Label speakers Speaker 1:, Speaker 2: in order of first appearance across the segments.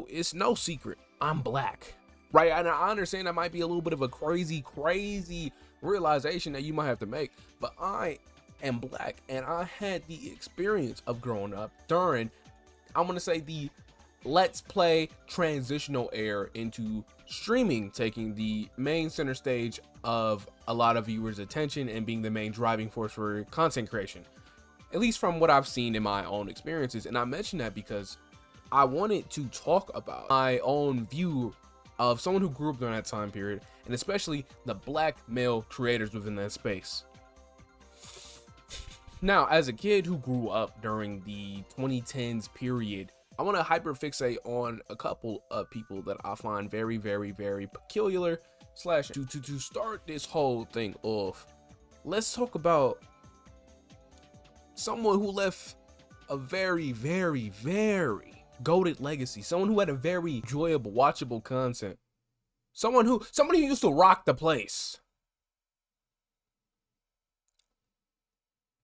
Speaker 1: it's no secret, I'm black, right? And I understand that might be a little bit of a crazy realization that you might have to make, but I am black, and I had the experience of growing up during, I'm gonna say, the let's play transitional era into streaming, taking the main center stage of a lot of viewers' attention and being the main driving force for content creation, at least from what I've seen in my own experiences. And I mention that because I wanted to talk about my own view of someone who grew up during that time period, and especially the black male creators within that space. Now, as a kid who grew up during the 2010s period, I want to hyperfixate on a couple of people that I find very peculiar. To start this whole thing off, let's talk about someone who left a very goated legacy, someone who had a very enjoyable, watchable content, someone who used to rock the place.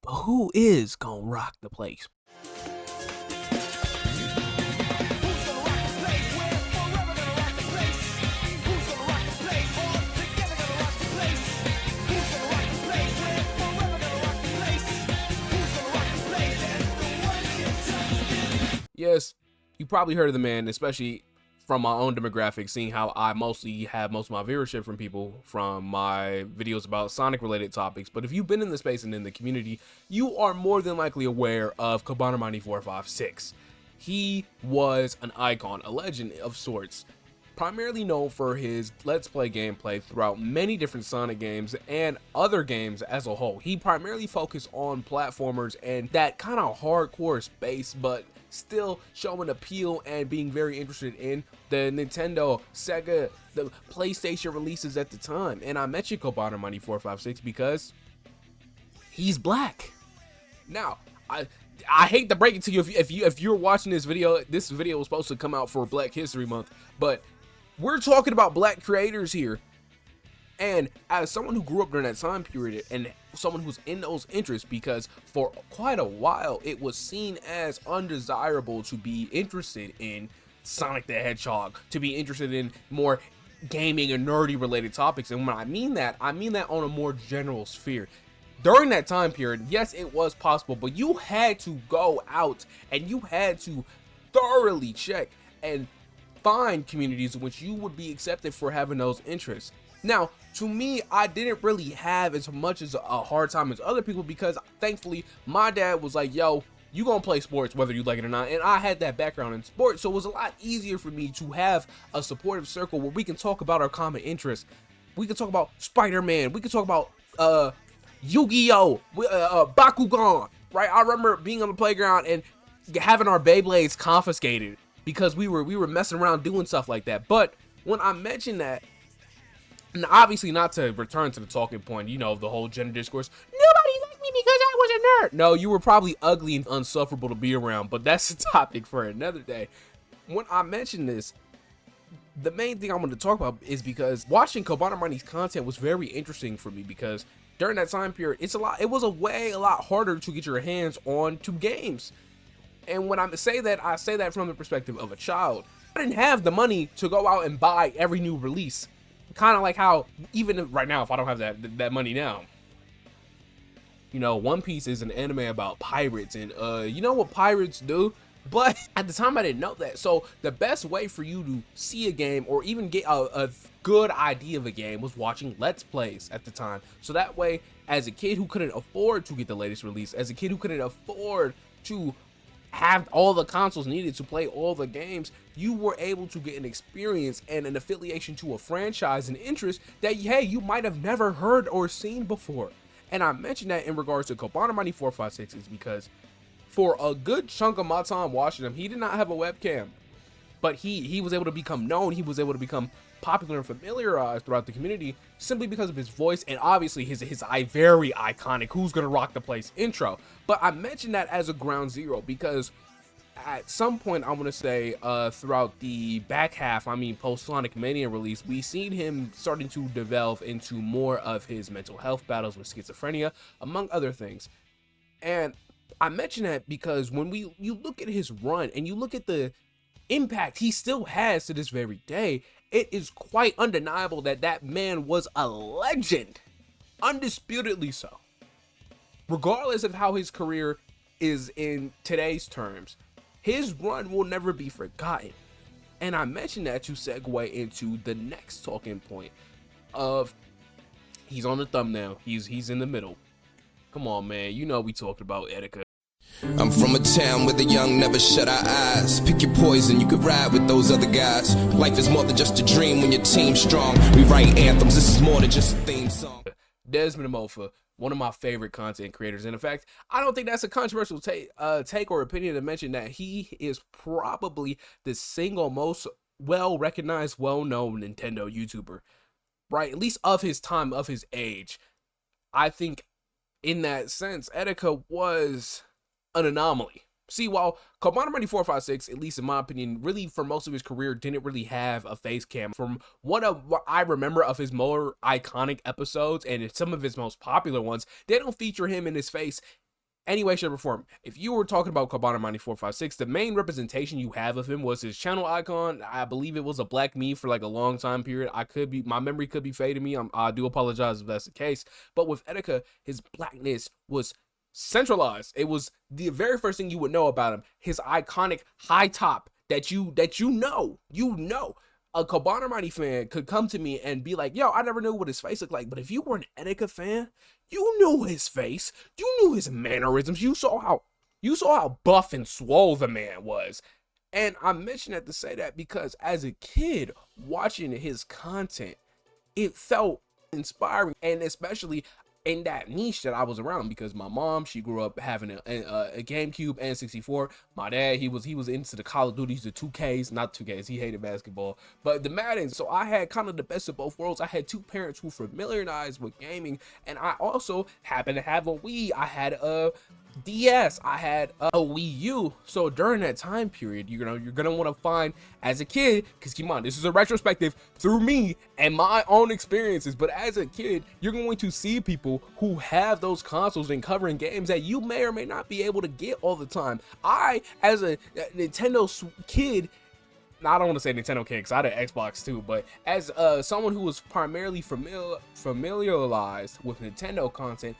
Speaker 1: But who is gonna rock the place? Yes, you probably heard of the man, especially from my own demographic, seeing how I mostly have most of my viewership from people from my videos about Sonic related topics. But if you've been in the space and in the community, you are more than likely aware of cobanermani 456. He was an icon, a legend of sorts, primarily known for his let's play gameplay throughout many different Sonic games and other games as a whole. He primarily focused on platformers and that kind of hardcore space, but still showing appeal and being very interested in the Nintendo, Sega, the PlayStation releases at the time. And I mentioned cobanermani 456 because he's black. Now, I hate to break it to you if you're watching this video was supposed to come out for Black History Month, but we're talking about black creators here. And as someone who grew up during that time period and someone who's in those interests, because for quite a while it was seen as undesirable to be interested in Sonic the Hedgehog, to be interested in more gaming and nerdy related topics. And when I mean that on a more general sphere. During that time period, yes, it was possible, but you had to go out and you had to thoroughly check and find communities in which you would be accepted for having those interests. Now, to me, I didn't really have as much as a hard time as other people, because thankfully my dad was like, yo, you gonna play sports whether you like it or not, and I had that background in sports, so it was a lot easier for me to have a supportive circle where we can talk about our common interests. We can talk about Spider-Man, we can talk about Yu-Gi-Oh, Bakugan, right? I remember being on the playground and having our Beyblades confiscated because we were messing around doing stuff like that. But when I mentioned that, and obviously not to return to the talking point, you know, the whole gender discourse, nobody liked me because I was a nerd. No, you were probably ugly and unsufferable to be around, but that's a topic for another day. When I mentioned this, the main thing I wanted to talk about is because watching cobanermani's content was very interesting for me, because during that time period, it was a lot harder to get your hands on to games. And when I say that from the perspective of a child. I didn't have the money to go out and buy every new release. Kind of like how even right now, if I don't have that money now, you know, One Piece is an anime about pirates, and you know what pirates do? But at the time I didn't know that. So the best way for you to see a game or even get a good idea of a game was watching Let's Plays at the time. So that way, as a kid who couldn't afford to get the latest release, as a kid who couldn't afford to have all the consoles needed to play all the games, you were able to get an experience and an affiliation to a franchise and interest that, hey, you might have never heard or seen before. And I mentioned that in regards to cobanermani 456 is because for a good chunk of my time watching him, he did not have a webcam, but he was able to become known. He was able to become popular and familiarized throughout the community simply because of his voice and obviously his very iconic "Who's Gonna Rock the Place" intro. But I mentioned that as a ground zero because at some point, I want to say throughout the back half, post Sonic Mania release, we seen him starting to develop into more of his mental health battles with schizophrenia, among other things. And I mention that because when you look at his run and you look at the impact he still has to this very day, it is quite undeniable that that man was a legend. Undisputedly so. Regardless of how his career is in today's terms, his run will never be forgotten. And I mentioned that to segue into the next talking point of, he's on the thumbnail, he's in the middle. Come on, man, you know we talked about Etika.
Speaker 2: I'm from a town where the young never shut our eyes. Pick your poison, you could ride with those other guys. Life is more than just a dream when your team's strong. We write anthems, this is more than just a theme song.
Speaker 1: Desmond Mofa, one of my favorite content creators. And in fact, I don't think that's a controversial take or opinion to mention that he is probably the single most well-recognized, well-known Nintendo YouTuber, right? At least of his time, of his age. I think in that sense, Etika was an anomaly. See, while cobanermani 456, at least in my opinion, really for most of his career didn't really have a face cam. From what I remember of his more iconic episodes and some of his most popular ones, they don't feature him in his face any way, shape, or form. If you were talking about cobanermani 456, the main representation you have of him was his channel icon. I believe it was a black me for like a long time period. My memory could be fading me. I do apologize if that's the case. But with Etika, his blackness was centralized. It was the very first thing you would know about him. His iconic high top that you know. A cobanermani fan could come to me and be like, yo, I never knew what his face looked like. But if you were an Etika fan, you knew his face. You knew his mannerisms. You saw how buff and swole the man was. And I mention that to say that because as a kid watching his content, it felt inspiring, and especially in that niche that I was around, because my mom, she grew up having a GameCube and 64. My dad, he was into the Call of Duties, the 2Ks, not 2Ks, he hated basketball, but the Madden. So I had kind of the best of both worlds. I had two parents who familiarized with gaming, and I also happened to have a Wii. I had a DS, I had a Wii U. So during that time period, you're gonna want to find, as a kid, because keep on, this is a retrospective through me and my own experiences, but as a kid, you're going to see people who have those consoles and covering games that you may or may not be able to get all the time. I, as a Nintendo kid, I don't want to say Nintendo kid because I had an Xbox too, but as someone who was primarily familiarized with Nintendo content,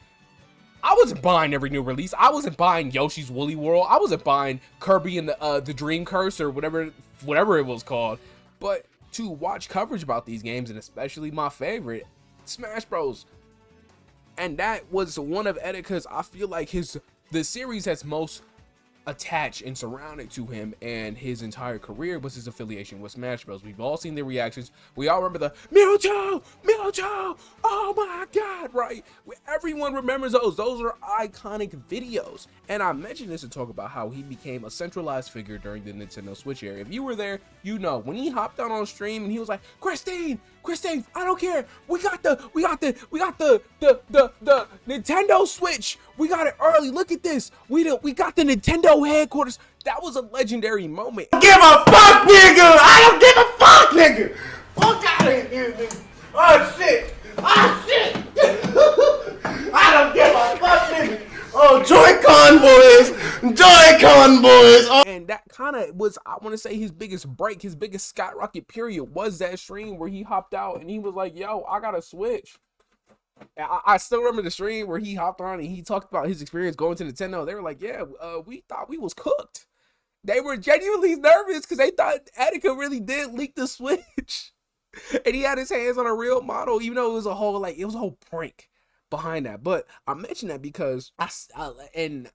Speaker 1: I wasn't buying every new release. I wasn't buying Yoshi's Woolly World. I wasn't buying Kirby and the Dream Curse or whatever it was called. But to watch coverage about these games, and especially my favorite, Smash Bros. And that was one of Etika's, I feel like the series that's most attached and surrounded to him and his entire career was his affiliation with Smash Bros. We've all seen the reactions. We all remember the Mewtwo, oh my god, right? Everyone remembers those. Those are iconic videos. And I mentioned this to talk about how he became a centralized figure during the Nintendo Switch era. If you were there, you know, when he hopped out on stream and he was like, Christine, I don't care. We got the Nintendo Switch. We got it early. Look at this. We got the Nintendo headquarters. That was a legendary moment.
Speaker 3: Give a fuck, nigga. I don't give a fuck, nigga. Fuck out of here, nigga. Oh shit. I don't give a fuck, nigga. Oh, Joyconboys. Oh.
Speaker 1: And that kind of was, I want to say, his biggest break, his biggest skyrocket period was that stream where he hopped out and he was like, yo, I got to switch. I still remember the stream where he hopped on and he talked about his experience going to Nintendo. They were like, yeah, we thought we was cooked. They were genuinely nervous because they thought Etika really did leak the Switch. And he had his hands on a real model, even though it was a whole prank behind that. But I mention that because and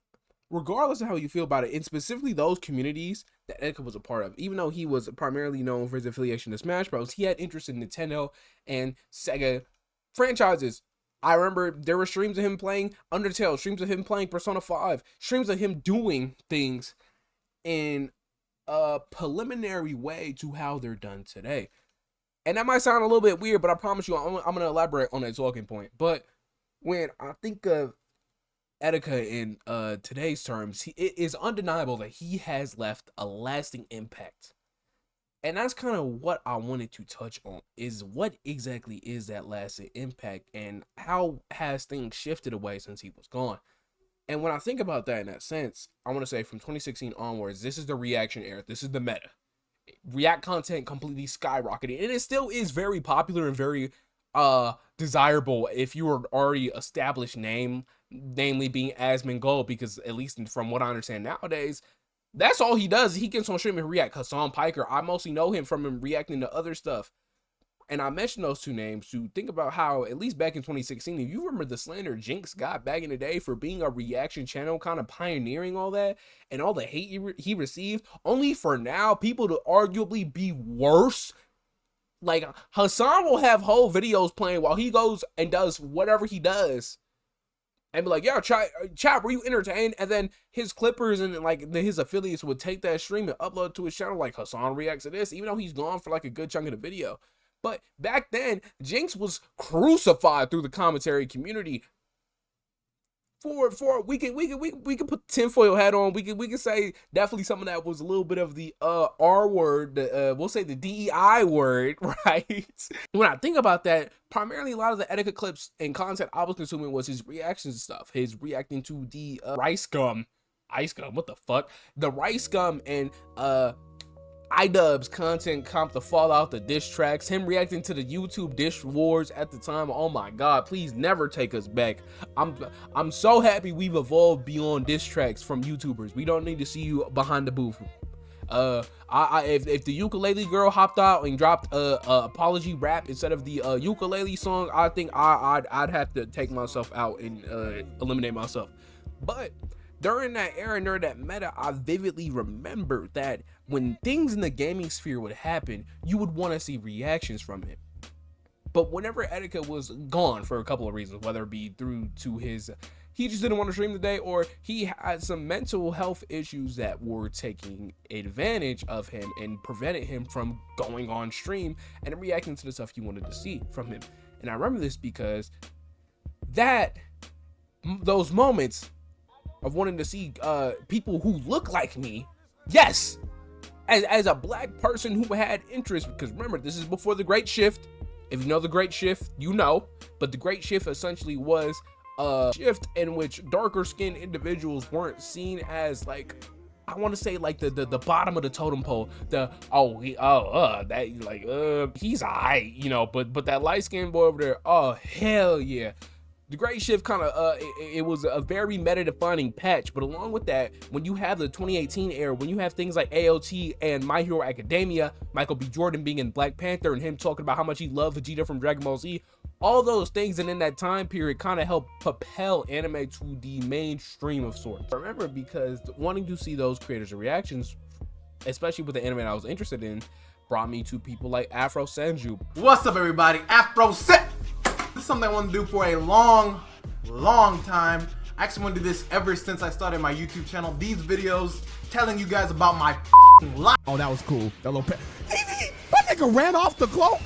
Speaker 1: regardless of how you feel about it, and specifically those communities that Etika was a part of, even though he was primarily known for his affiliation to Smash Bros, he had interest in Nintendo and Sega franchises. I remember there were streams of him playing Undertale, streams of him playing Persona 5, streams of him doing things in a preliminary way to how they're done today. And that might sound a little bit weird, but I promise you, I'm going to elaborate on that talking point. But when I think of Etika in today's terms, it is undeniable that he has left a lasting impact. And that's kind of what I wanted to touch on, is what exactly is that lasting impact and how has things shifted away since he was gone. And when I think about that in that sense, I want to say from 2016 onwards, this is the reaction era. This is the meta. React content completely skyrocketed, and it still is very popular and very desirable if you are already established name, namely being Asmongold, because at least from what I understand nowadays, that's all he does. He gets on stream and react. Hassan Piker, I mostly know him from him reacting to other stuff. And I mentioned those two names to think about how, at least back in 2016, if you remember the slander Jinx got back in the day for being a reaction channel, kind of pioneering all that, and all the hate he received, only for now people to arguably be worse. Like, Hassan will have whole videos playing while he goes and does whatever he does, and be like, "Yo, chat, were you entertained?" And then his clippers and like his affiliates would take that stream and upload it to his channel, like, Hassan reacts to this, even though he's gone for like a good chunk of the video. But back then, Jinx was crucified through the commentary community. We can put the tinfoil hat on. We can say definitely some of that was a little bit of the R word. We'll say the DEI word, right? When I think about that, primarily a lot of the Etika clips and content I was consuming was his reactions and stuff. His reacting to the Rice Gum, what the fuck? The Rice Gum and iDubbbz content comp, the Fallout, the diss tracks, him reacting to the YouTube diss wars at the time. Oh my god, please never take us back. I'm so happy we've evolved beyond diss tracks from YouTubers. We don't need to see you behind the booth. If the ukulele girl hopped out and dropped a apology rap instead of the ukulele song, I think I'd have to take myself out and eliminate myself. But during that era, during that meta, I vividly remember that when things in the gaming sphere would happen, you would want to see reactions from him. But whenever Etika was gone for a couple of reasons, whether it be through to his, he just didn't want to stream today, or he had some mental health issues that were taking advantage of him and prevented him from going on stream and reacting to the stuff you wanted to see from him. And I remember this because those moments of wanting to see people who look like me, yes, as a black person who had interest, because remember, this is before the Great Shift. If you know the Great Shift, you know, but the Great Shift essentially was a shift in which darker skinned individuals weren't seen as, like, I want to say like the bottom of the totem pole. He's alright, you know, but that light skinned boy over there, oh hell yeah. The Great Shift kind of, it was a very meta-defining patch, but along with that, when you have the 2018 era, when you have things like AOT and My Hero Academia, Michael B. Jordan being in Black Panther and him talking about how much he loved Vegeta from Dragon Ball Z, all those things and in that time period kind of helped propel anime to the mainstream of sorts. I remember because wanting to see those creators' reactions, especially with the anime I was interested in, brought me to people like Afrosenju.
Speaker 3: What's up, everybody? Afrosenju. This is something I want to do for a long time. I actually want to do this ever since I started my YouTube channel. These videos telling you guys about my life.
Speaker 4: Oh, that was cool. That little pet. That nigga ran off the cloak.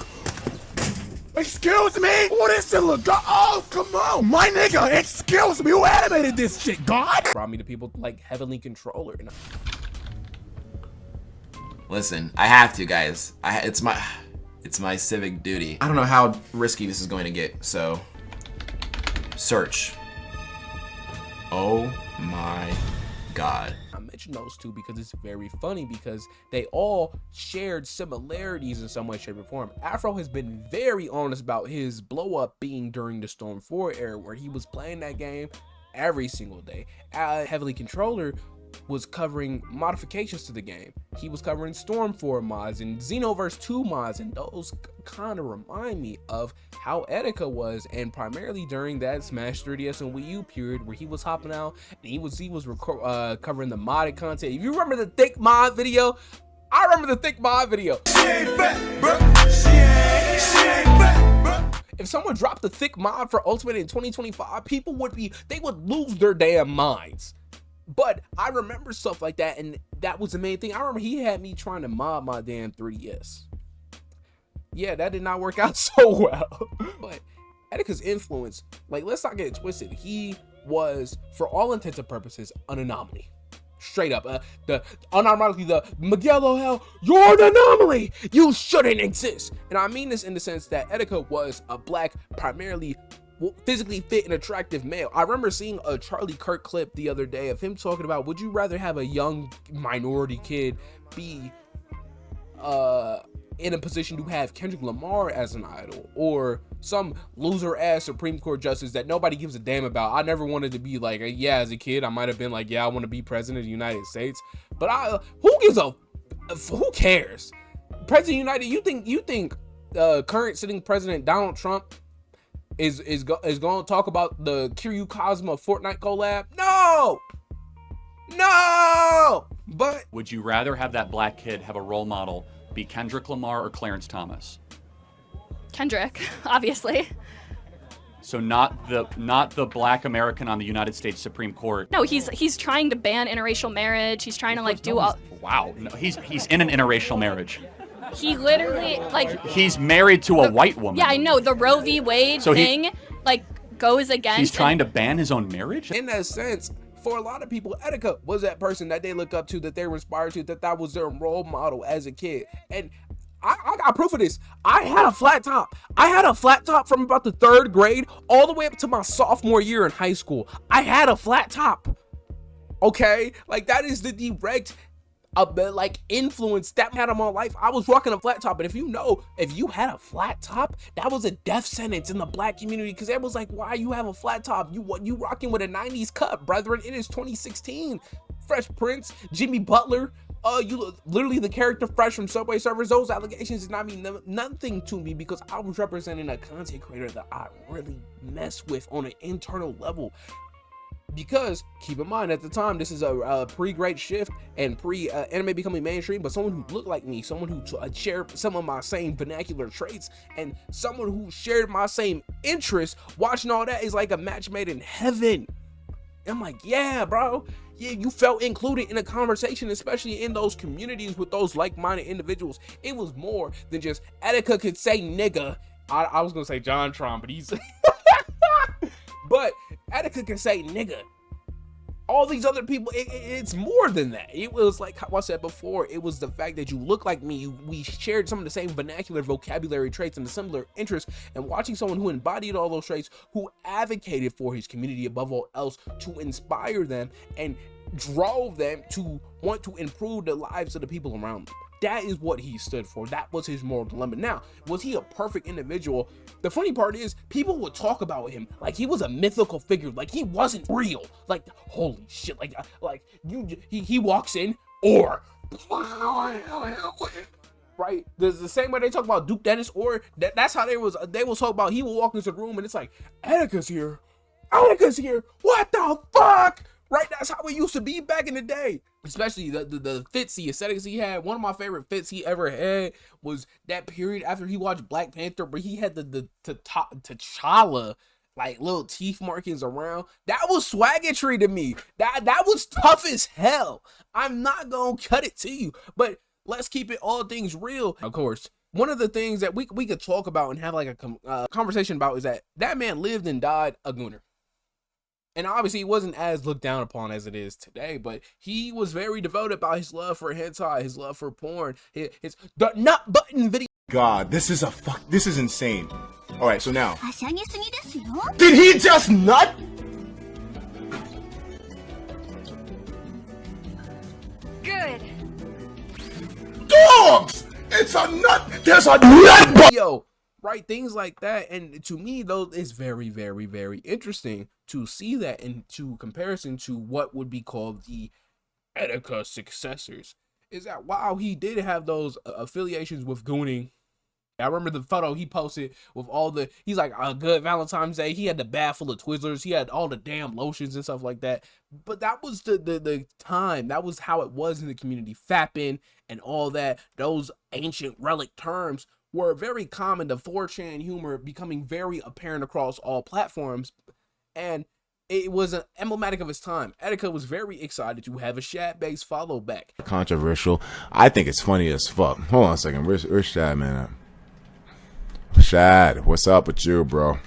Speaker 4: Excuse me? What is it? Oh, come on. My nigga, excuse me. Who animated this shit? God?
Speaker 1: Brought me to people like Heavenly Controller.
Speaker 5: Listen, I have to, guys. It's my civic duty. I don't know how risky this is going to get, so search. Oh my god.
Speaker 1: I mentioned those two because it's very funny because they all shared similarities in some way, shape, or form. Afro has been very honest about his blow up being during the Storm 4 era, where he was playing that game every single day. Heavenly Controller was covering modifications to the game. He was covering Storm 4 mods and Xenoverse 2 mods, and those kind of remind me of how Etika was, and primarily during that Smash 3DS and Wii U period where he was hopping out and he was covering the modded content. If you remember the thick mod video, I remember the thick mod video. If someone dropped the thick mod for Ultimate in 2025, people would lose their damn minds. But I remember stuff like that, and that was the main thing. I remember he had me trying to mod my damn 3DS. Yeah, that did not work out so well. But Etika's influence, like, let's not get it twisted. He was, for all intents and purposes, an anomaly. Straight up, unironically, the Miguel O'Hell, you're an anomaly. You shouldn't exist. And I mean this in the sense that Etika was a black, primarily physically fit and attractive male. I remember seeing a Charlie Kirk clip the other day of him talking about, would you rather have a young minority kid be in a position to have Kendrick Lamar as an idol, or some loser ass Supreme Court justice that nobody gives a damn about. I never wanted to be like, yeah, as a kid, I might have been like, yeah, I want to be president of the United States, but who cares? President of the United, you think current sitting president Donald Trump is going to talk about the Kiryu Kazuma Fortnite collab? No. But
Speaker 6: would you rather have that black kid have a role model be Kendrick Lamar or Clarence Thomas?
Speaker 7: Kendrick, obviously.
Speaker 6: So not the black American on the United States Supreme Court.
Speaker 7: No, he's trying to ban interracial marriage. He's trying to like do all.
Speaker 6: Wow, no, he's in an interracial marriage.
Speaker 7: He literally like.
Speaker 6: He's married to a white woman.
Speaker 7: Yeah, I know the Roe v. Wade thing like goes against.
Speaker 6: He's trying to ban his own marriage.
Speaker 1: In that sense, for a lot of people, Etika was that person that they look up to, that they were inspired to, that was their role model as a kid. And I got proof of this. I had a flat top. From about the 3rd grade all the way up to my sophomore year in high school. I had a flat top. Okay? Like, that is the direct like influence that had on my life. I was rocking a flat top, and if you had a flat top, that was a death sentence in the black community, because it was like, why you have a flat top? You rocking with a 90s cut, brethren. It is 2016. Fresh Prince, Jimmy Butler, you literally the character Fresh from Subway Surfers. Those allegations did not mean nothing to me, because I was representing a content creator that I really mess with on an internal level. Because keep in mind, at the time, this is a pre-Great Shift and pre-anime becoming mainstream, but someone who looked like me, someone who shared some of my same vernacular traits, and someone who shared my same interests, watching all that is like a match made in heaven. I'm like, yeah, bro. Yeah, you felt included in a conversation, especially in those communities with those like-minded individuals. It was more than just Etika could say nigga. I was gonna say John Tron, but he's but Etika can say nigga. All these other people, it's more than that. It was like how I said before, it was the fact that you look like me. We shared some of the same vernacular vocabulary traits and similar interests, and watching someone who embodied all those traits, who advocated for his community above all else, to inspire them and drove them to want to improve the lives of the people around them. That is what he stood for. That was his moral dilemma. Now, was he a perfect individual? The funny part is, people would talk about him like he was a mythical figure, like he wasn't real. Like, holy shit, he walks in, or right? There's the same way they talk about Duke Dennis, or that's how they was talk about. He will walk into the room and it's like, Etika's here, what the fuck? Right, that's how it used to be back in the day. Especially the fits, the aesthetics he had. One of my favorite fits he ever had was that period after he watched Black Panther, where he had the T'Challa like little teeth markings around. That was swaggetry to me. That was tough as hell. I'm not gonna cut it to you, but let's keep it all things real. Of course, one of the things that we could talk about and have like a conversation about is that man lived and died a gooner. And obviously, he wasn't as looked down upon as it is today, but he was very devoted about his love for hentai, his love for porn, the nut button video.
Speaker 8: God, this is insane. All right, so now, did he just nut?
Speaker 7: Good.
Speaker 8: Dogs! It's a nut. There's a nut
Speaker 1: video. Right, things like that. And to me, though, it's very, very, very interesting to see that into comparison to what would be called the Etika successors. Is that while he did have those affiliations with gooning, I remember the photo he posted with he's like, a good Valentine's Day. He had the bag full of Twizzlers. He had all the damn lotions and stuff like that. But that was the time. That was how it was in the community. Fapping and all that. Those ancient relic terms were very common, the 4chan humor becoming very apparent across all platforms, and it was emblematic of his time. Etika was very excited to have a Shad-based follow back.
Speaker 9: Controversial. I think it's funny as fuck. Hold on a second. Where's Shad, man? Shad, what's up with you, bro?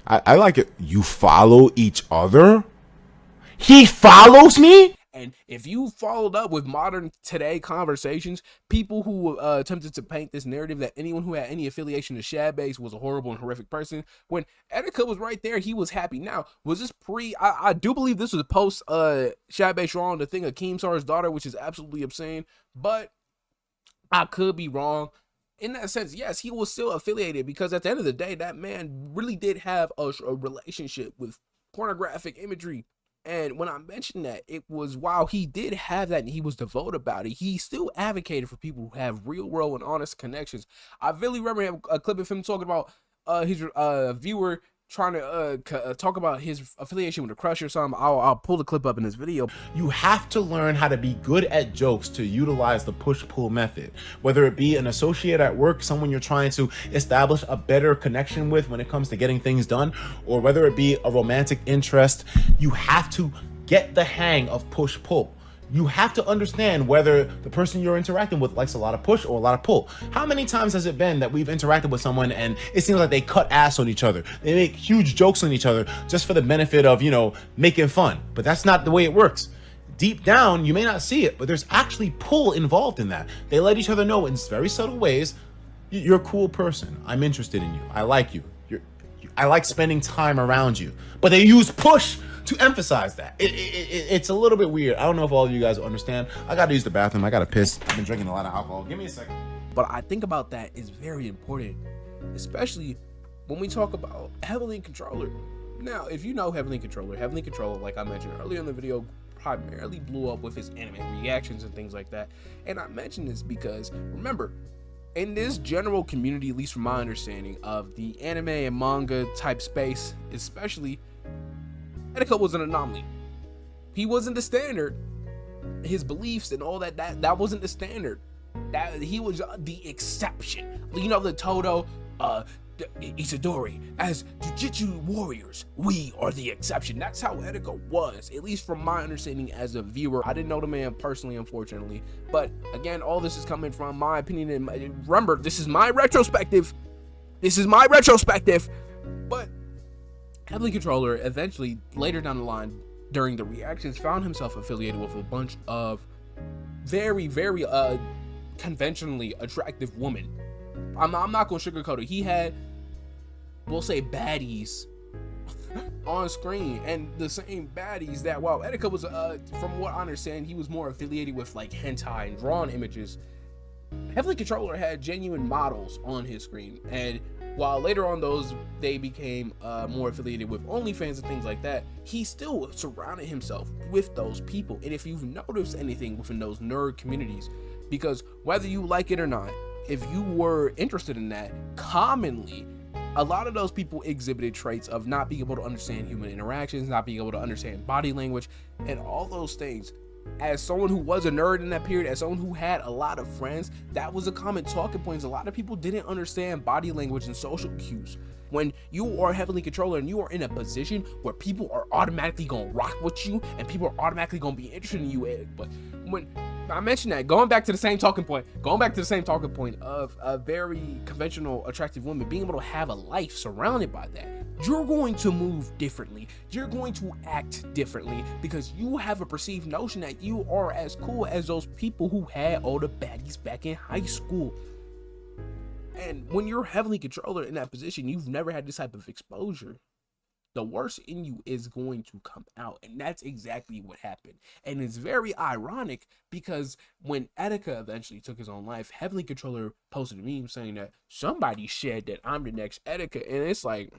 Speaker 9: I like it. You follow each other? He follows me?
Speaker 1: And if you followed up with modern today conversations, people who attempted to paint this narrative that anyone who had any affiliation to Shad-base was a horrible and horrific person, when Etika was right there, he was happy. Now, was this I do believe this was post Shad-base wrong, the thing of Keemstar's daughter, which is absolutely obscene, but I could be wrong. In that sense, yes, he was still affiliated because at the end of the day, that man really did have a relationship with pornographic imagery. And when I mentioned that, it was while he did have that and he was devoted about it, he still advocated for people who have real world and honest connections. I really remember a clip of him talking about his viewer trying to talk about his affiliation with a crush or something. I'll pull the clip up in this video.
Speaker 9: You have to learn how to be good at jokes to utilize the push-pull method. Whether it be an associate at work, someone you're trying to establish a better connection with when it comes to getting things done, or whether it be a romantic interest, you have to get the hang of push-pull. You have to understand whether the person you're interacting with likes a lot of push or a lot of pull. How many times has it been that we've interacted with someone and it seems like they cut ass on each other? They make huge jokes on each other just for the benefit of, you know, making fun. But that's not the way it works. Deep down, you may not see it, but there's actually pull involved in that. They let each other know in very subtle ways, you're a cool person. I'm interested in you. I like you. I like spending time around you. But they use push to emphasize that. It's a little bit weird. I don't know if all of you guys understand. I gotta use the bathroom. I gotta piss. I've been drinking a lot of alcohol. Give me a second.
Speaker 1: But I think about that is very important, especially when we talk about Heavenly Controller. Now, if you know Heavenly Controller, like I mentioned earlier in the video, primarily blew up with his anime reactions and things like that. And I mention this because, remember, in this general community, at least from my understanding of the anime and manga type space, especially, Etika was an anomaly. He wasn't the standard. His beliefs and all that wasn't the standard. That he was the exception. You know, the Todo, Isidori, as Jujutsu warriors, we are the exception. That's how Etika was, at least from my understanding as a viewer. I didn't know the man personally, unfortunately. But again, all this is coming from my opinion. And remember, this is my retrospective. But Heavenly Controller eventually, later down the line, during the reactions, found himself affiliated with a bunch of very, very conventionally attractive women. I'm not gonna sugarcoat it. He had, we'll say, baddies on screen, and the same baddies that, while Etika was, from what I understand, he was more affiliated with like hentai and drawn images. Heavenly Controller had genuine models on his screen, and while later on they became more affiliated with OnlyFans and things like that, he still surrounded himself with those people. And if you've noticed anything within those nerd communities, because whether you like it or not, if you were interested in that, commonly, a lot of those people exhibited traits of not being able to understand human interactions, not being able to understand body language, and all those things. As someone who was a nerd in that period, as someone who had a lot of friends, that was a common talking point. A lot of people didn't understand body language and social cues. When you are a Heavenly Controller and you are in a position where people are automatically gonna rock with you and people are automatically gonna be interested in you, but when I mentioned that, going back to the same talking point of a very conventional, attractive woman being able to have a life surrounded by that, you're going to move differently. You're going to act differently because you have a perceived notion that you are as cool as those people who had all the baddies back in high school. And when you're Heavenly Controller in that position, you've never had this type of exposure. The worst in you is going to come out, and that's exactly what happened. And it's very ironic because when Etika eventually took his own life, Heavenly Controller posted a meme saying that somebody said that I'm the next Etika, and it's like,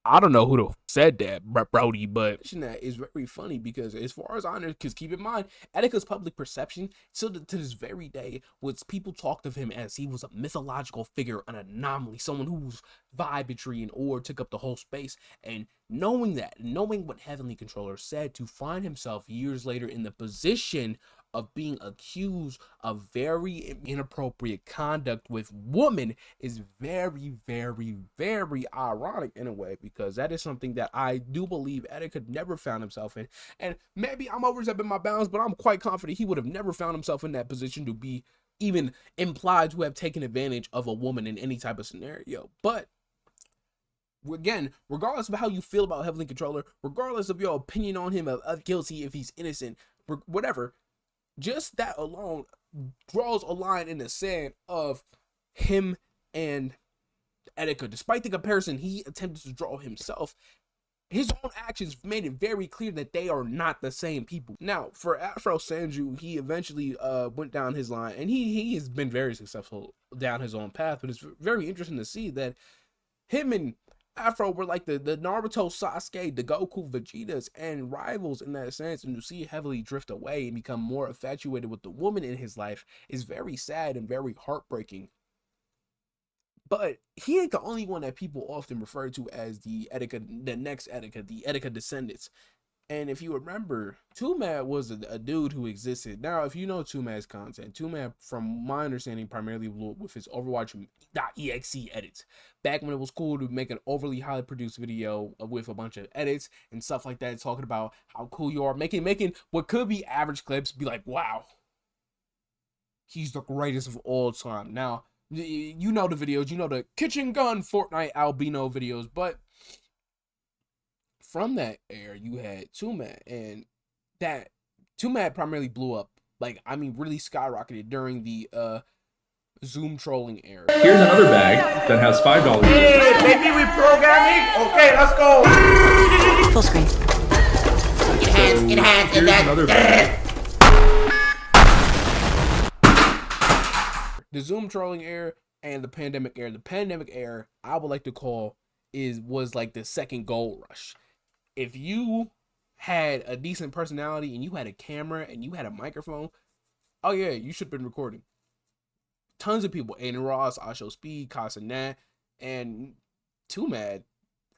Speaker 1: I don't know who said that, Brody, but that is very funny because as far as I know, because keep in mind, Etika's public perception still to this very day was people talked of him as he was a mythological figure, an anomaly, someone whose vibratry and aura took up the whole space. And knowing what Heavenly Controller said, to find himself years later in the position of being accused of very inappropriate conduct with women is very, very, very ironic in a way, because that is something that I do believe Etika never found himself in. And maybe I'm overstepping my bounds, but I'm quite confident he would have never found himself in that position to be even implied to have taken advantage of a woman in any type of scenario. But again, regardless of how you feel about Heavenly Controller, regardless of your opinion on him of guilty, if he's innocent, whatever, just that alone draws a line in the sand of him and Etika. Despite the comparison he attempted to draw himself, his own actions made it very clear that they are not the same people. Now, for Afrosenju, he eventually went down his line, and he has been very successful down his own path. But it's very interesting to see that him and Afro were like the Naruto, Sasuke, the Goku, Vegetas, and rivals in that sense. And to see Heavily drift away and become more infatuated with the woman in his life is very sad and very heartbreaking. But he ain't the only one that people often refer to as the Etika, the next Etika, the Etika descendants. And if you remember, Twomad was a dude who existed. Now, if you know Twomad's content, Twomad, from my understanding, primarily blew up with his Overwatch.exe edits. Back when it was cool to make an overly highly produced video with a bunch of edits and stuff like that, talking about how cool you are, making what could be average clips be like, wow, he's the greatest of all time. Now, you know the videos, you know the kitchen gun Fortnite albino videos, but from that era you had Twomad, and that Twomad primarily blew up, like, I mean, really skyrocketed during the Zoom trolling era.
Speaker 10: Here's another bag that has $5.
Speaker 3: Hey, baby, we programming? Okay, let's go.
Speaker 11: Full screen. Enhance,
Speaker 10: Here's another bag.
Speaker 1: The Zoom trolling era and the pandemic era. The pandemic era, I would like to call, was like the second gold rush. If you had a decent personality and you had a camera and you had a microphone, oh yeah, you should have been recording. Tons of people, Aiden Ross, Ishowspeed, Kaicenat, and Twomad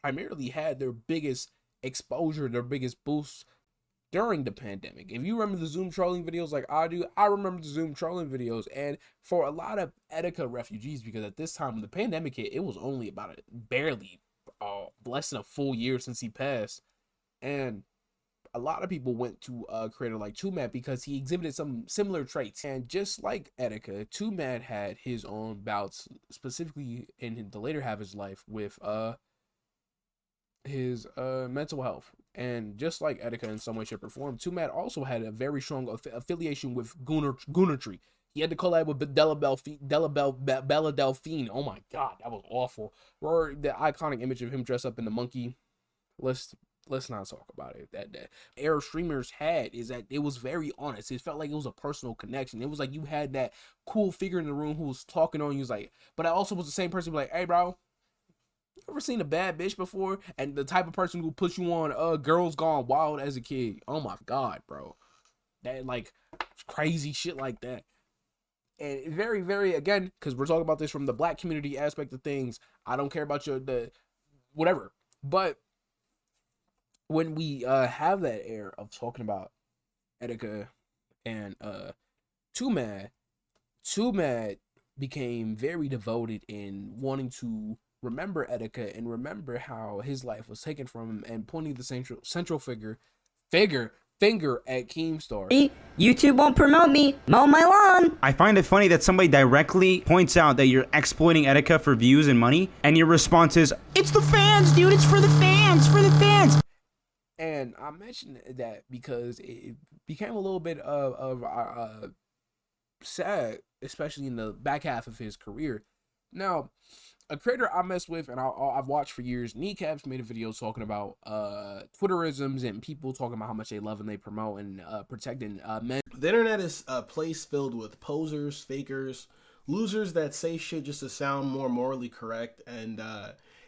Speaker 1: primarily had their biggest exposure, their biggest boosts during the pandemic. If you remember the Zoom trolling videos like I do, I remember the Zoom trolling videos. And for a lot of Etika refugees, because at this time when the pandemic hit, it was only about barely less than a full year since he passed. And a lot of people went to a creator like Twomad because he exhibited some similar traits. And just like Etika, Twomad had his own bouts, specifically in the later half of his life, with his mental health. And just like Etika in some way, shape, or form, Twomad also had a very strong affiliation with Gunnertree. He had to collab with Bella Delphine. Oh my god, that was awful. Or the iconic image of him dressed up in the monkey. Let's not talk about it. That era streamers had is that it was very honest. It felt like it was a personal connection. It was like you had that cool figure in the room who was talking on you. Was like, but I also was the same person who was like, hey bro, you ever seen a bad bitch before? And the type of person who puts you on Girls Gone Wild as a kid. Oh my god, bro. That, like, crazy shit like that. And very, very, again, because we're talking about this from the black community aspect of things. I don't care about the whatever. But when we have that air of talking about Etika and Twomad became very devoted in wanting to remember Etika and remember how his life was taken from him, and pointing the central finger at Keemstar.
Speaker 11: YouTube won't promote me. Mow my lawn.
Speaker 12: I find it funny that somebody directly points out that you're exploiting Etika for views and money, and your response is, it's the fans, dude. It's for the fans. For the fans.
Speaker 1: And I mentioned that because it became a little bit of sad, especially in the back half of his career. Now, a creator I mess with and I've watched for years, Kneecaps, made a video talking about Twitterisms and people talking about how much they love and they promote and protecting men.
Speaker 13: The internet is a place filled with posers, fakers, losers that say shit just to sound more morally correct. And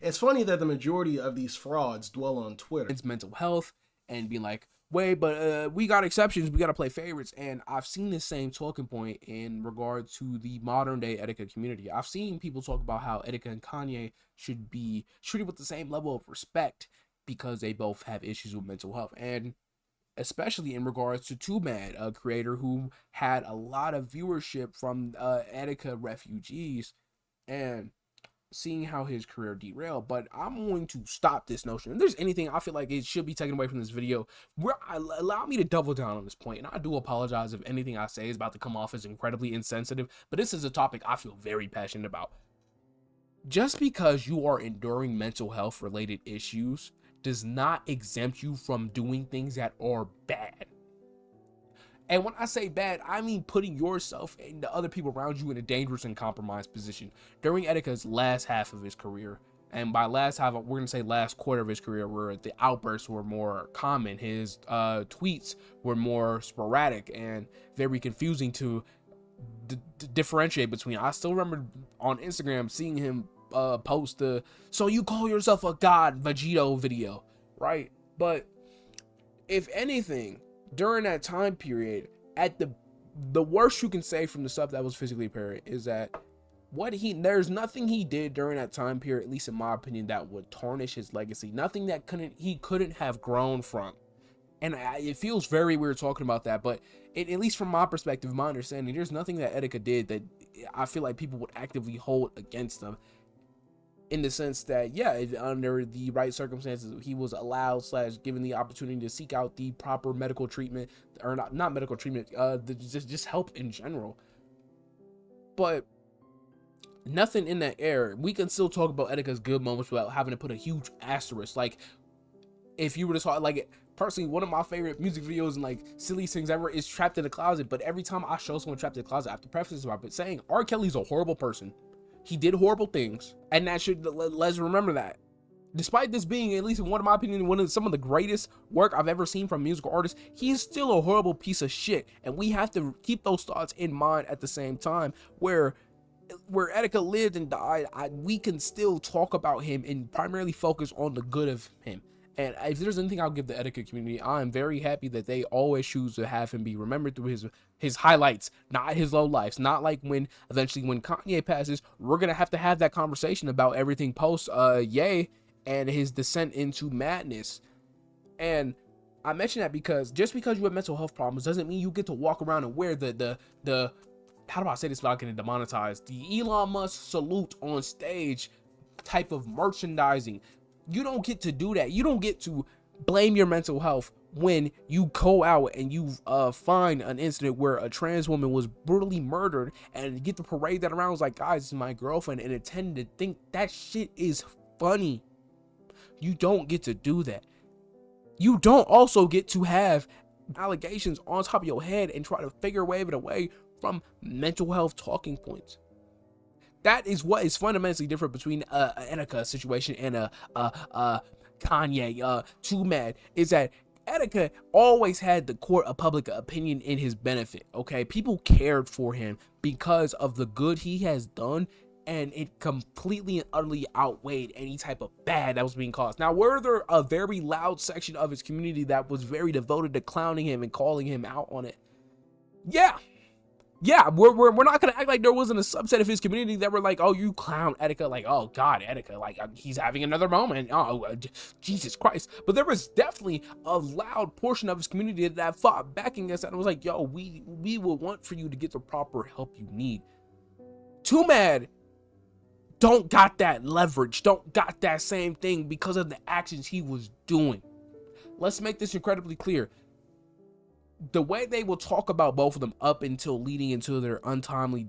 Speaker 13: it's funny that the majority of these frauds dwell on Twitter.
Speaker 1: It's mental health and being like, wait, but we got exceptions. We got to play favorites. And I've seen the same talking point in regard to the modern day Etika community. I've seen people talk about how Etika and Kanye should be treated with the same level of respect because they both have issues with mental health. And especially in regards to Twomad, a creator who had a lot of viewership from Etika refugees, and seeing how his career derailed. But I'm going to stop this notion. If there's anything I feel like it should be taken away from this video, allow me to double down on this point. And I do apologize if anything I say is about to come off as incredibly insensitive, but this is a topic I feel very passionate about. Just because you are enduring mental health related issues does not exempt you from doing things that are bad. And when I say bad, I mean putting yourself and the other people around you in a dangerous and compromised position. During Etika's last half of his career, And by last half, we're gonna say last quarter of his career, where the outbursts were more common, his tweets were more sporadic and very confusing to differentiate between. I still remember on Instagram seeing him post the "So you call yourself a god" Vegito video, right? But if anything, during that time period, at the worst you can say from the stuff that was physically apparent is that there's nothing he did during that time period, at least in my opinion, that would tarnish his legacy. Nothing that he couldn't have grown from. And it feels very weird talking about that, but at least from my perspective, my understanding, there's nothing that Etika did that I feel like people would actively hold against him. In the sense that, yeah, if under the right circumstances, he was allowed / given the opportunity to seek out the proper medical treatment, or not medical treatment, just help in general. But nothing in that era. We can still talk about Etika's good moments without having to put a huge asterisk. Like, if you were to talk, like, personally, one of my favorite music videos and like silly things ever is Trapped in the Closet. But every time I show someone Trapped in the Closet, I have to preface this by saying R. Kelly's a horrible person. He did horrible things, and that should, let's remember that. Despite this being, at least in one of my opinion, some of the greatest work I've ever seen from musical artists, he's still a horrible piece of shit, and we have to keep those thoughts in mind at the same time. Where Etika lived and died, we can still talk about him and primarily focus on the good of him. And if there's anything I'll give the Etika community, I'm very happy that they always choose to have him be remembered through his highlights, not his low lives. Not like when Kanye passes, we're gonna have to have that conversation about everything post Ye and his descent into madness. And I mention that because just because you have mental health problems doesn't mean you get to walk around and wear the how do I say this without getting demonetized? The Elon Musk salute on stage type of merchandising. You don't get to do that. You don't get to blame your mental health when you go out and you find an incident where a trans woman was brutally murdered and get to parade that around. It's like, guys, this is my girlfriend, and intend to think that shit is funny. You don't get to do that. You don't also get to have allegations on top of your head and try to wave it away from mental health talking points. That is what is fundamentally different between Etika situation and Kanye, Twomad, is that Etika always had the court of public opinion in his benefit. Okay, people cared for him because of the good he has done, and it completely and utterly outweighed any type of bad that was being caused. Now, were there a very loud section of his community that was very devoted to clowning him and calling him out on it? Yeah, we're not gonna act like there wasn't a subset of his community that were like, oh, you clown Etika, like, oh god, Etika, like, he's having another moment, oh, Jesus Christ. But there was definitely a loud portion of his community that fought back against that and was like, yo, we will want for you to get the proper help you need. Twomad don't got that leverage, don't got that same thing because of the actions he was doing. Let's make this incredibly clear. The way they will talk about both of them up until leading into their untimely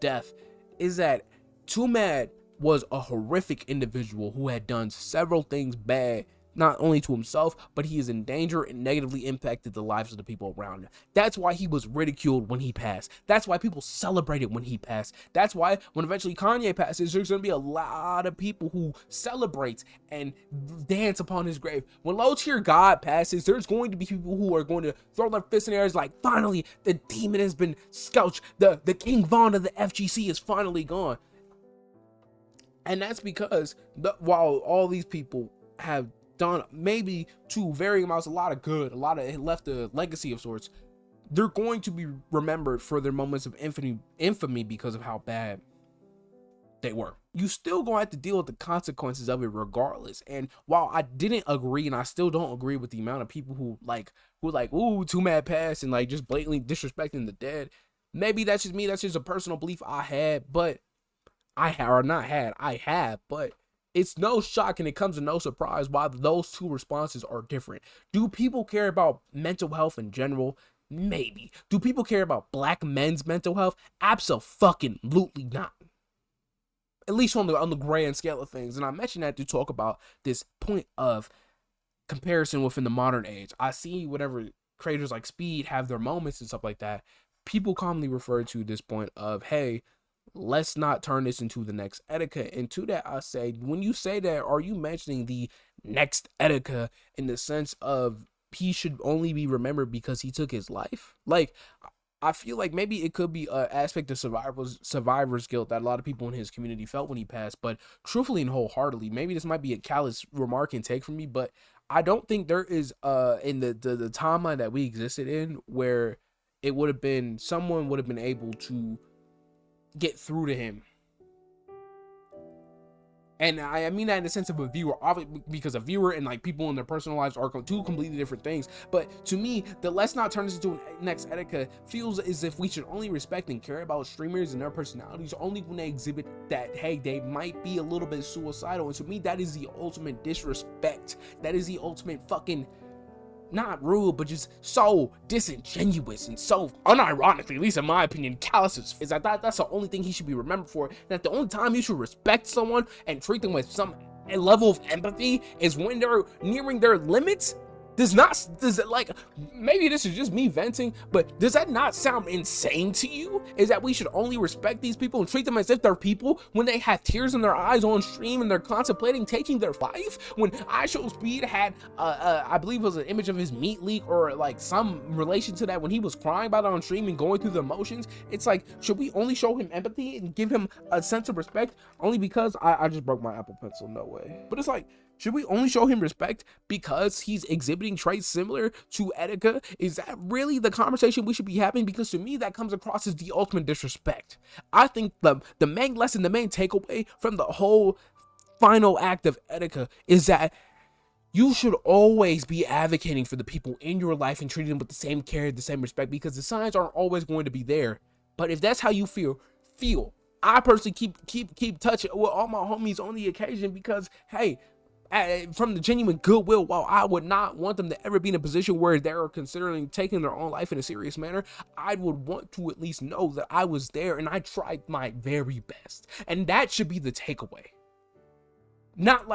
Speaker 1: death is that Twomad was a horrific individual who had done several things bad, not only to himself, but he is in danger and negatively impacted the lives of the people around him. That's why he was ridiculed when he passed. That's why people celebrated when he passed. That's why when eventually Kanye passes, there's going to be a lot of people who celebrate and dance upon his grave. When low tier God passes, there's going to be people who are going to throw their fists in the air like, finally, the demon has been scourged. The King Von of the FGC is finally gone. And that's because while all these people have done maybe to varying amounts a lot of good, it left a legacy of sorts, they're going to be remembered for their moments of infamy because of how bad they were. You still gonna have to deal with the consequences of it regardless. And while I didn't agree, and I still don't agree with the amount of people who like ooh, Twomad passed and like just blatantly disrespecting the dead, maybe that's just me, that's just a personal belief I have, but but it's no shock and it comes to no surprise why those two responses are different. Do people care about mental health in general? Maybe. Do people care about black men's mental health? Absolutely not. At least on the grand scale of things. And I mentioned that to talk about this point of comparison within the modern age. I see whatever creators like Speed have their moments and stuff like that. People commonly refer to this point of, hey, let's not turn this into the next Etika. And to that I say, when you say that, are you mentioning the next Etika in the sense of he should only be remembered because he took his life? Like, I feel like maybe it could be an aspect of survivor's guilt that a lot of people in his community felt when he passed, but truthfully and wholeheartedly, maybe this might be a callous remark and take from me, but I don't think there is in the timeline that we existed in where it would have been, someone would have been able to get through to him. And I mean that in the sense of a viewer, obviously, because a viewer and like people in their personal lives are two completely different things. But to me, the let's not turn this into an next Etika feels as if we should only respect and care about streamers and their personalities only when they exhibit that, hey, they might be a little bit suicidal. And to me, that is the ultimate disrespect. That is the ultimate fucking, not rude, but just so disingenuous and so unironically, at least in my opinion, callous. Is that that's the only thing he should be remembered for. That the only time you should respect someone and treat them with some level of empathy is when they're nearing their limits. Does it, like, maybe this is just me venting, but does that not sound insane to you? Is that we should only respect these people and treat them as if they're people when they have tears in their eyes on stream and they're contemplating taking their life? When Ishowspeed had, I believe it was an image of his meat leak or like some relation to that when he was crying about it on stream and going through the emotions, it's like, should we only show him empathy and give him a sense of respect only because I just broke my Apple Pencil? No way. But it's like, should we only show him respect because he's exhibiting traits similar to Etika? Is that really the conversation we should be having? Because to me, that comes across as the ultimate disrespect. I think the main lesson, the main takeaway from the whole final act of Etika is that you should always be advocating for the people in your life and treating them with the same care, the same respect, because the signs aren't always going to be there. But if that's how you feel. I personally keep touching with all my homies on the occasion because, hey, from the genuine goodwill, while I would not want them to ever be in a position where they're considering taking their own life in a serious manner, I would want to at least know that I was there and I tried my very best. And that should be the takeaway. Not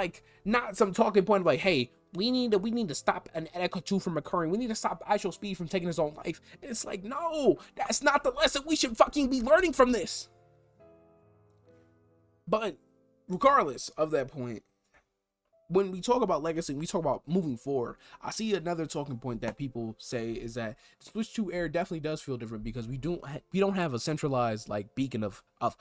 Speaker 1: some talking point of like, hey, we need to stop an Etika 2 from occurring. We need to stop Ishowspeed from taking his own life. And it's like, no, that's not the lesson we should fucking be learning from this. But regardless of that point, when we talk about legacy, we talk about moving forward. I see another talking point that people say is that Switch 2 Air definitely does feel different because we don't have a centralized like beacon of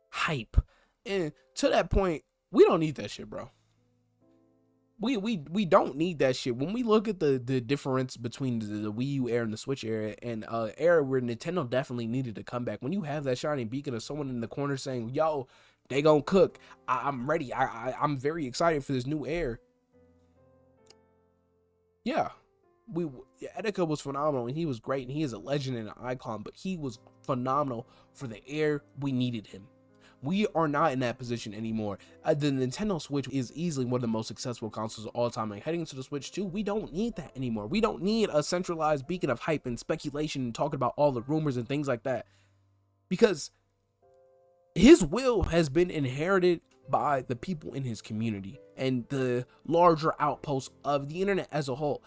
Speaker 1: hype. And to that point, we don't need that shit, bro. We don't need that shit. When we look at the difference between the Wii U Air and the Switch Air and era where Nintendo definitely needed to come back, when you have that shining beacon of someone in the corner saying, yo, they gonna cook, I'm ready, I'm very excited for this new Air. Yeah, Etika was phenomenal and he was great and he is a legend and an icon, but he was phenomenal for the Air. We needed him. We are not in that position anymore. The Nintendo Switch is easily one of the most successful consoles of all time, and heading into the Switch 2, we don't need that anymore. We don't need a centralized beacon of hype and speculation and talking about all the rumors and things like that, because his will has been inherited by the people in his community and the larger outposts of the internet as a whole.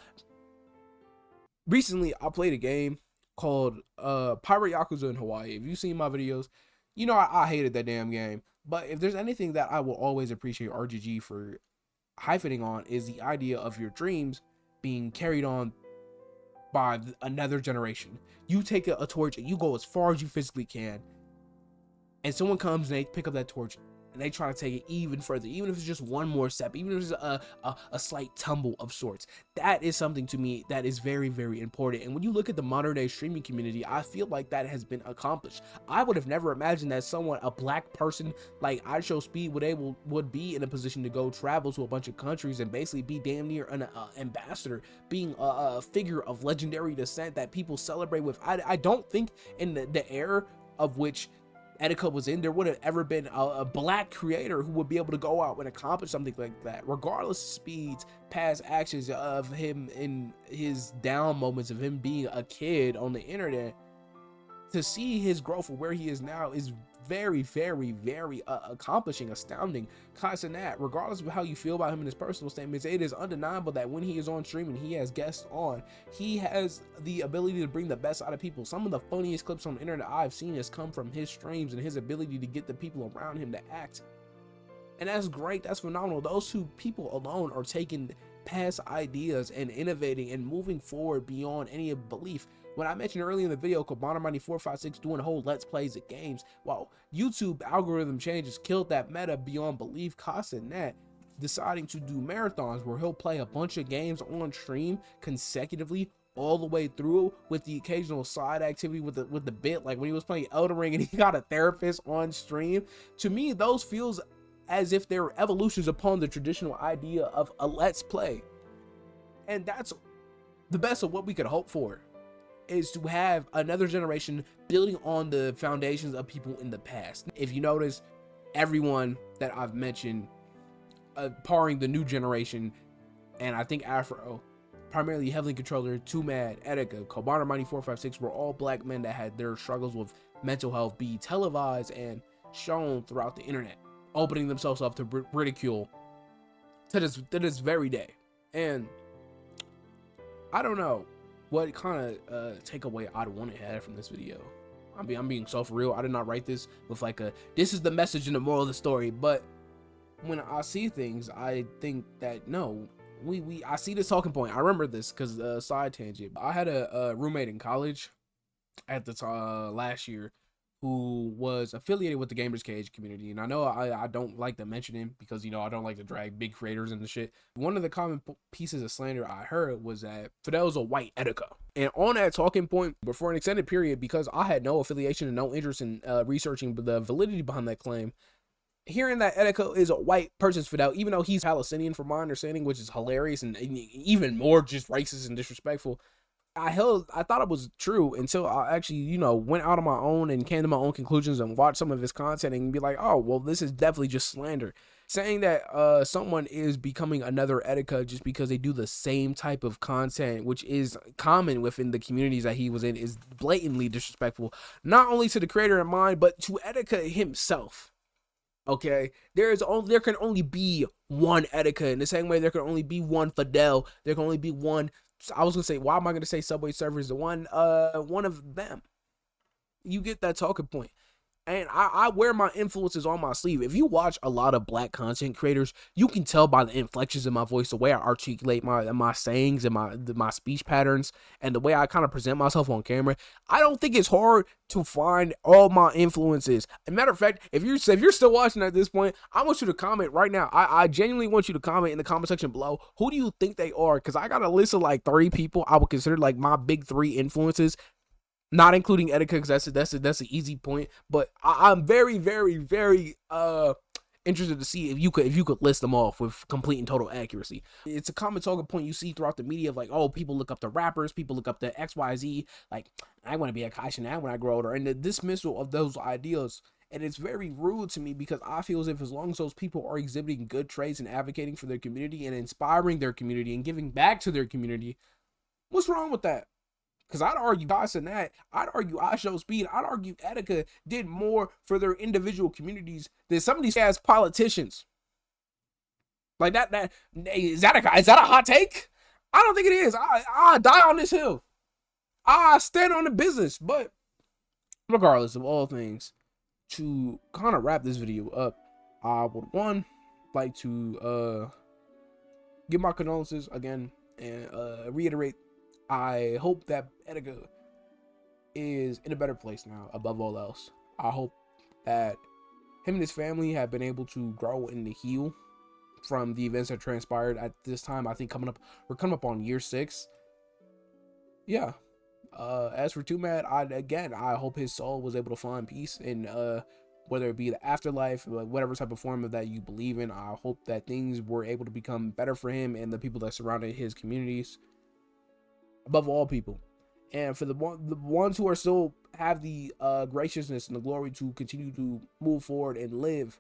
Speaker 1: Recently, I played a game called Pirate Yakuza in Hawaii. If you've seen my videos, you know I hated that damn game. But if there's anything that I will always appreciate RGG for hyphening on, is the idea of your dreams being carried on by another generation. You take a torch and you go as far as you physically can, and someone comes and they pick up that torch and they try to take it even further, even if it's just one more step, even if it's a slight tumble of sorts. That is something to me that is very, very important. And when you look at the modern day streaming community, I feel like that has been accomplished. I would have never imagined that someone, a black person like Ishowspeed would be in a position to go travel to a bunch of countries and basically be damn near an ambassador, being a figure of legendary descent that people celebrate with. I don't think in the era of which Etika was in, there would have ever been a black creator who would be able to go out and accomplish something like that, regardless of Speed's past actions, of him in his down moments, of him being a kid on the internet. to see his growth from where he is now is very, very, very accomplishing, astounding. Kaicenat, regardless of how you feel about him in his personal statements, it is undeniable that when he is on stream and he has guests on, he has the ability to bring the best out of people. Some of the funniest clips on the internet I've seen has come from his streams and his ability to get the people around him to act. And that's great, that's phenomenal. Those two people alone are taking past ideas and innovating and moving forward beyond any belief. When I mentioned earlier in the video, cobanermani 456 doing a whole let's plays of games, while YouTube algorithm changes killed that meta beyond belief, Kaicenat deciding to do marathons where he'll play a bunch of games on stream consecutively all the way through, with the occasional side activity with the bit, like when he was playing Elden Ring and he got a therapist on stream. To me, those feels as if they're evolutions upon the traditional idea of a let's play, and that's the best of what we could hope for, is to have another generation building on the foundations of people in the past. If you notice, everyone that I've mentioned, barring the new generation, and I think Afro, primarily Heavenly Controller, Twomad, Etika, cobanermani 456 were all black men that had their struggles with mental health be televised and shown throughout the internet, opening themselves up to ridicule to this very day. And I don't know what kind of takeaway I'd want to have from this video. I'm being so for real. I did not write this with like this is the message and the moral of the story, but when I see things, I think that no, I see this talking point. I remember this because side tangent. I had a roommate in college at the last year who was affiliated with the Gamers Cage community, and I know I don't like to mention him because, you know, I don't like to drag big creators into shit. One of the common pieces of slander I heard was that Fidel's a white Etika, and on that talking point, but for an extended period, because I had no affiliation and no interest in researching the validity behind that claim, hearing that Etika is a white person's Fidel, even though he's Palestinian from my understanding, which is hilarious and even more just racist and disrespectful, I thought it was true until I actually, you know, went out on my own and came to my own conclusions and watched some of his content and be like, oh, well, this is definitely just slander. Saying that someone is becoming another Etika just because they do the same type of content, which is common within the communities that he was in, is blatantly disrespectful, not only to the creator in mind, but to Etika himself. Okay, there can only be one Etika, in the same way there can only be one Fidel. There can only be one. I was gonna say, why am I gonna say Subway Surfer is the one of them? You get that talking point. And I wear my influences on my sleeve. If you watch a lot of black content creators, you can tell by the inflections in my voice, the way I articulate my sayings and my speech patterns, and the way I kind of present myself on camera. I don't think it's hard to find all my influences. As a matter of fact, if you're still watching at this point, I want you to comment right now. I genuinely want you to comment in the comment section below. Who do you think they are? Because I got a list of like 3 people I would consider like my big 3 influences. Not including Etika, because that's an easy point. But I'm very, very, very interested to see if you could list them off with complete and total accuracy. It's a common talking point you see throughout the media of like, oh, people look up to rappers, people look up to XYZ. Like, I want to be a Kaicenat when I grow older, and the dismissal of those ideas. And it's very rude to me because I feel as if as long as those people are exhibiting good traits and advocating for their community and inspiring their community and giving back to their community, what's wrong with that? Because I'd argue Kaicenat, I'd argue Ishowspeed, I'd argue Etika did more for their individual communities than some of these ass politicians. Like that is that a hot take? I don't think it is. I die on this hill. I stand on the business. But regardless of all things, to kind of wrap this video up, I would like to give my condolences again and reiterate, I hope that Etika is in a better place now, above all else. I hope that him and his family have been able to grow and to heal from the events that transpired at this time. I think we're coming up on year 6. Yeah. As for Twomad, I hope his soul was able to find peace in whether it be the afterlife, whatever type of form of that you believe in. I hope that things were able to become better for him and the people that surrounded his communities, above all people. And for the ones who are still have the graciousness and the glory to continue to move forward and live,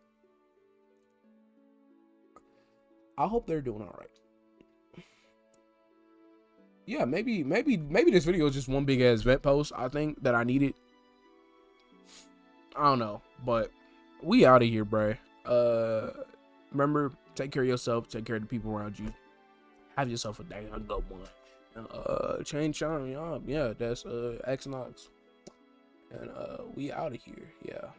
Speaker 1: I hope they're doing all right. Yeah, maybe this video is just one big ass vet post. I think that I needed I don't know, but we out of here, bro. Remember, take care of yourself, take care of the people around you. Have yourself a dang good one. Change charm, yeah, that's Xnox. And we out of here, yeah.